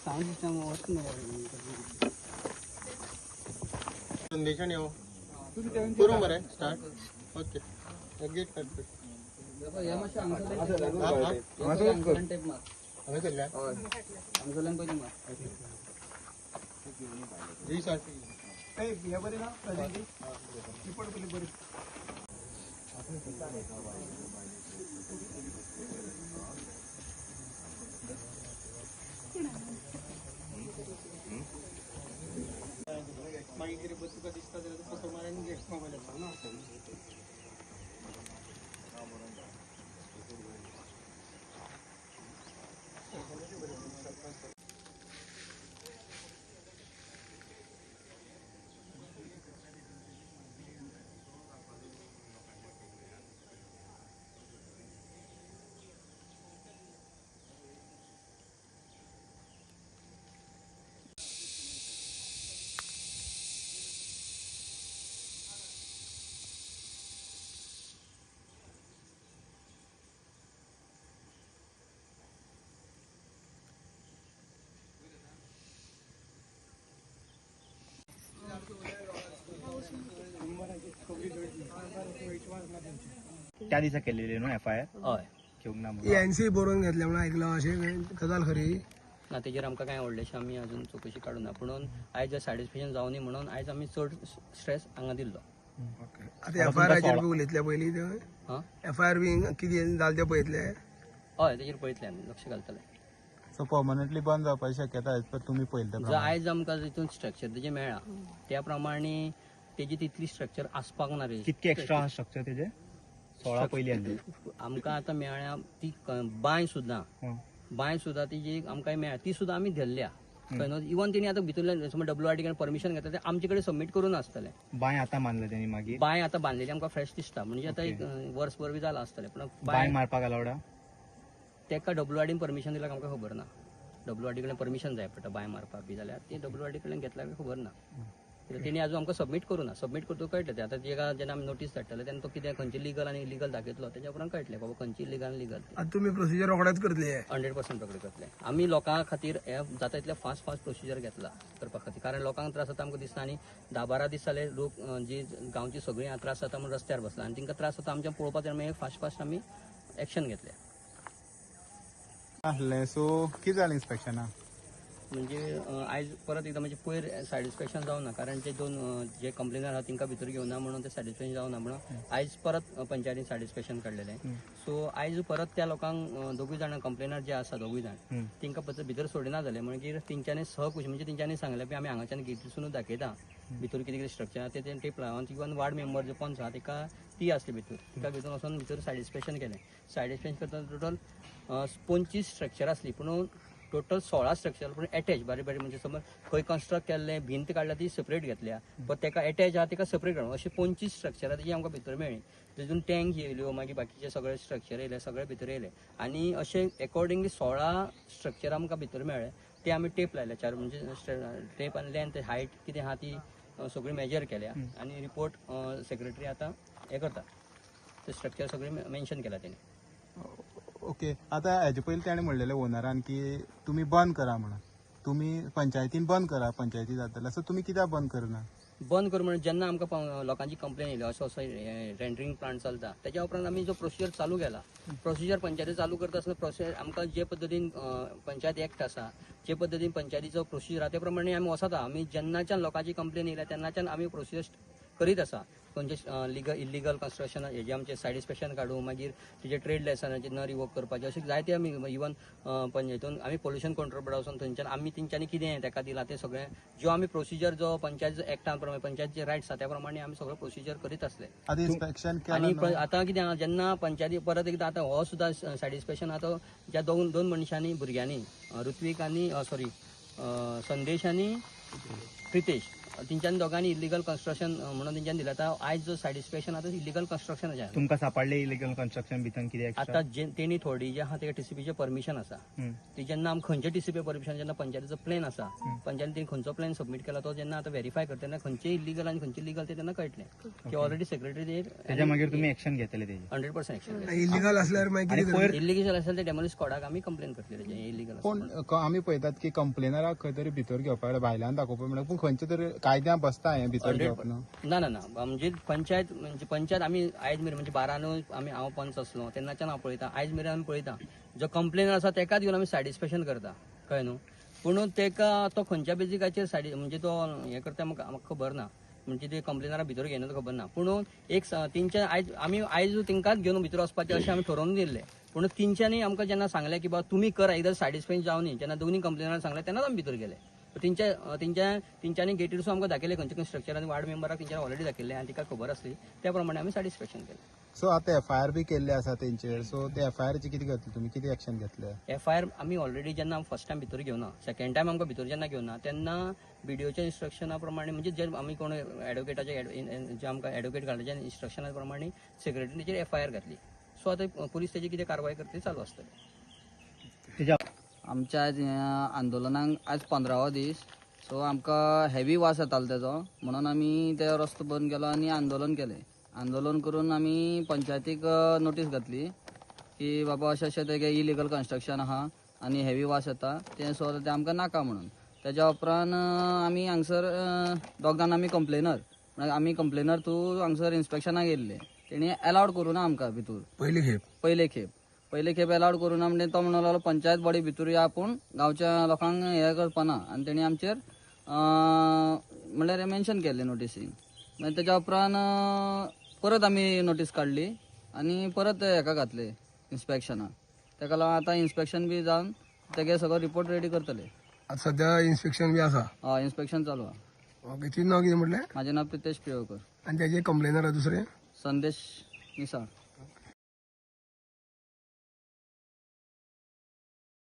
Sound system संदेशाने येऊ करू मरे स्टार्ट ओके गेट कट मागिरी बस तुका दिसता जाल्यार कसो मारून घे मोबायलाचो ना त्या दिसा केलेली न्हू FIR हय घेवंक ना NC बरोवन घेतले म्हणून आयकलां अशें गजाल खरी ना तेजेर आमकां कांय व्हडलेशें आमी अजून चवकशी काडूं ना पूण आयज सॅटिस्फॅक्शन जावं न्ही म्हणून आयज आमी चड स्ट्रेस हांगा दिल्लो आतां FIR बी उलयतले पयलीं ते हां FIR बी कितें जालें तें पळयतले हय तेजेर पळयतले आमी लक्ष घालतले सो पर्मनंटली बंद जावपाची शक्यता आयज पर तुमी पळयता जर आयज आमकां जितून स्ट्रक्चर तेजें मेळ्ळा त्या प्रमाणे तेजी तितली स्ट्रक्चर आसपाक ना रे कितके एक्स्ट्रा स्ट्रक्चर तेजे 16 पयली आनी आमकां आतां मेळ्ळ्या ती बांय सुद्दां ती जी आमकां मेळ्ळ्या ती सुद्दां आमी धरल्या इवन तेणी आतां भितरल्यान समज WRT कडे परमिशन घेता ते आमचे कडेन सबमीट करून आसतले बांय आतां बांदले तेणी मागीर बांय आतां बांदलेली आमकां फ्रेश दिसता म्हणजे आतां एक वर्सभर बी जाला आसतलें पूण बांय मारपाक अलावडा तेका WRT परमिशन दिल्यार आमकां खबर ना WRT कडल्यान परमिशन जाय पडटा बांय मारपाक बी जाल्यार ती WRT कडल्यान घेतल्या खबर ना तेणी आजून आमकां सबमीट करूं ना सबमीट करतलो कळटलें तें आतां जेका जेन्ना आमी नोटीस धाडटले तेन्ना तो कितें खंयची लिगल आनी इलिगल दाखयतलो तेच्या उपरांत कळटलें बाबा खंयची इलिगल आनी लिगल आतां तुमी प्रोसिजर रोखडेच करतले 100% रोखडें करतले आमी लोकां खातीर जाता तितले फास्ट प्रोसिजर घेतला करपा खातीर कारण लोकांक त्रास जाता आमकां दिसता आनी 10-12 दीस जाले लोक जी गांवची सगळीं त्रास जाता म्हणून रस्त्यार बसला आनी तांकां त्रास जाता आमच्या पळोवपाक आमी फास्ट आमी एक्शन घेतले आहले सो कितें जालें इन्स्पेक्शना म्हणजे आयज परत एकदां म्हणजे पयर सॅटिस्फॅक्शन जावना कारण ते दोन जे कंप्लेनर आहा तांकां भितर घेवना म्हणून ते सॅटिस्फॅक्शन जावना म्हणून आयज परत पंचायतीन सॅटिस्फॅक्शन काडलेलें सो आयज परत त्या लोकांक दोगूय जाणां कंप्लेनर जे आसा दोगूय जाण तांकां परत भितर सोडिना जालें म्हणजे तेंच्यांनी सहकुश म्हणजे तेंच्यांनी सांगलें की आमी हांगाच्यान गेटीसूनच दाखयता भितर कितें आसा तें टेप लावन इवन वार्ड मेंबर जो पंच आहा तिका ती आसली भितर तिका भितर वचून भितर सॅटिस्फॅक्शन केलें सॅटिस्फॅक्शन करता टोटल 25 स्ट्रक्चर आसली पूण टोटल 16 स्ट्रक्चर पूण एटॅच बारीक बारीक म्हणजे समज खंय कन्स्ट्रक्ट केल्लें भिंत काडल्या ती सेपरेट घेतल्या पण तेका एटॅच आहा तिका सेपरेट काडून अशें 25 स्ट्रक्चरां तेजी आमकां भितर मेळ्ळी तितून टँक येयल्यो मागीर बाकीचे सगळे स्ट्रक्चर येयले सगळे भितर येयले आनी अशें एकॉर्डिंगली 16 स्ट्रक्चर आमकां भितर मेळ्ळे ते आमी टेप लायल्या चार म्हणजे टेप आनी लेंथ हायट कितें आहा ती सगळी मेजर केल्या आनी रिपोर्ट सेक्रेटरी आतां हें करता ते स्ट्रक्चर सगळे मेन्शन केला तेणी ओके आतां हेजे पयलीं ताणें म्हणलेलें ओनरान की तुमी बंद करा म्हणून तुमी पंचायतीन बंद करा पंचायती जातले सो तुमी कित्याक बंद करना बंद कर म्हणून जेन्ना आमकां लोकांची कंप्लेन येयली असो रेंडरिंग प्लांट चलता तेच्या उपरांत आमी जो प्रोसिजर चालू केला प्रोसिजर पंचायती चालू करता आसतना प्रोसिजर आमकां जे पद्दतीन पंचायत एक्ट आसा जे पद्दतीन पंचायतीचो प्रोसिजर आहा ते प्रमाणे आमी वसता आमी जेन्नाच्यान लोकांची कंप्लेन येयल्या तेन्नाच्यान आमी प्रोसिजर करीत आसा खंयचे इलिगल कन्स्ट्रक्शन हेजे आमचे सॅटिस्फॅक्शन काडूं मागीर तेजे ट्रेड लायसन्साचे न रिवोक करपाचे अशें जायते आमी इवन पंचायतीन आमी पोल्युशन कंट्रोल बोर्डा वचून थंयच्यान आमी तेंच्यांनी कितें ताका दिलां तें सगळें जो आमी प्रोसिजर जो पंचायत एक्टा प्रमाणे पंचायतीचे रायट्स आहा त्या प्रमाणे आमी सगळें प्रोसिजर करीत आसले आनी आतां कितें आहा जेन्ना पंचायती परत एकदां आतां हो सुद्दां सॅटिस्फॅक्शन आतां ज्या दोन मनशांनी भुरग्यांनी ऋत्वीक आनी सॉरी संदेश आनी प्रितेश तेंच्यानी दोगांनी इलिगल कन्स्ट्रक्शन म्हणून तेंच्यानी दिला आता आयज जो सॅटिस्फॅक्शन आता इलिगल कन्स्ट्रक्शन आहे तुमकां सापडले इलिगल कन्स्ट्रक्शन भितर कित्याक आता जे तेणी थोडी जे आहा ते टीसीपीचे परमिशन आसा ती जेन्ना आमकां खंयचे टीसीपी परमिशन जेन्ना पंचायतीचो प्लॅन आसा पंचायतीन तेणी खंयचो प्लॅन सबमीट केला तो जेन्ना आता व्हेरीफाय करता तेन्ना खंयचे इलिगल आणि खंयचे लिगल ते तेन्ना कळटलें की ऑलरेडी सेक्रेटरी त्याच्या मागीर तुम्ही एक्शन घेतले तेजी 100% एक्शन इलिगल असल्यावर मागीर कितें करतले? इलिगल असेल ते डेमोलिश स्क्वॉडाक आमी कंप्लेन करतले तेजे इलिगल पूण आमी पळयतात की कंप्लेनराक खंय तरी भितर घेवपाक लागले, भायल्यान दाखोवपाक म्हणल्यार पूण खंयचे तरी कायद्यां बसता हें भितर घेवप न्हू. ना म्हणजे पंचायत आमी आयज मेरेन म्हणजे 12 न्हू आमी हांव पंच आसलो तेन्नाच्यान हांव पळयता आयज मेरेन आमी पळयता जो कंप्लेनर आसा तेकाच घेवन आमी सॅटिस्फॅक्शन करता कळ्ळें न्हू. पूण तेका तो खंयच्या बेजिकाचेर म्हणजे तो हें करता म्हाका खबर ना म्हणजे ते कंप्लेनरा भितर घेयना तो खबर ना. पूण एक तेंच्या आयज तेंकाच घेवन भितर वचपाचें अशें आमी ठरोवन दिल्लें. पूण तेंच्यांनी आमकां जेन्ना सांगलें की बाबा तुमी करा एकदां सॅटिस्फॅक्शन जावन न्ही जेन्ना दोनी कंप्लेनरांक सांगलें तेन्नाच आमी भितर गेले. तेंच्यांनी गेटीरसून आमकां दाखयलें खंयचे स्ट्रक्चरान वार्ड मेंबराक तेंच्यांनी ऑलरेडी दाखयलें आनी तिका खबर आसली त्या प्रमाणे आमी सॅटिस्फॅक्शन केलें. सो आतां FIR बी केल्ले आसा तेंचेर, सो ते FIRची कितें करतले तुमी, कितें एक्शन घेतले? FIR आमी ऑलरेडी जेन्ना फर्स्ट टायम भितर घेवना सेकंड टायम आमकां भितर जेन्ना घेवना तेन्ना BDOच्या इन्स्ट्रक्शना प्रमाणे म्हणजे जे आमी कोण एडवोकेटाचे जे आमकां एडवोकेट घालच्या इन्स्ट्रक्शना प्रमाणे सेक्रेटरीन तेचेर FIR घातली. सो आतां पुलीस तेजी कितें कारवाय करता ती चालू आसतली. आमच्या आज आंदोलनाक आज 15वा दीस. सो आमकां हेवी वास येतालो तेजो म्हणून आमी ते रस्तो बंद केलो आनी आंदोलन केलें. आंदोलन करून आमी पंचायतीक नोटीस घातली की बाबा अशें अशें तेगे इलिगल कन्स्ट्रक्शन आहा आनी हेवी वास येता तें सो तें आमकां नाका म्हणून. तेज्या उपरांत आमी हांगसर दोगांन आमी कंप्लेनर थ्रू हांगसर इन्स्पेक्शनाक येयल्ले. तेणी अलाउड करूं ना आमकां भितूर पयले खेप अलाउड करूं ना म्हणजे तो म्हणून लागलो पंचायत बॉडी भितूर या पूण गांवच्या लोकांक हें करपाना आनी तेणी आमचेर म्हणल्यार मेन्शन केल्लें नोटिसीन. मागीर तेज्या उपरांत परत आमी नोटीस काडली आनी परत हेका घातले इन्स्पेक्शनाक. तेका लागून आतां इन्स्पेक्शन बी जावन तेगे सगळो रिपोर्ट रेडी करतले. आता सध्या इन्स्पेक्शन बी आसा. हय इन्स्पेक्शन चालू आहा. ओके तुजें नांव कितें म्हटलें? म्हाजें नांव प्रितेश पिळगांवकर. आनी तेजे कंप्लेनर दुसरे संदेश निसाळ.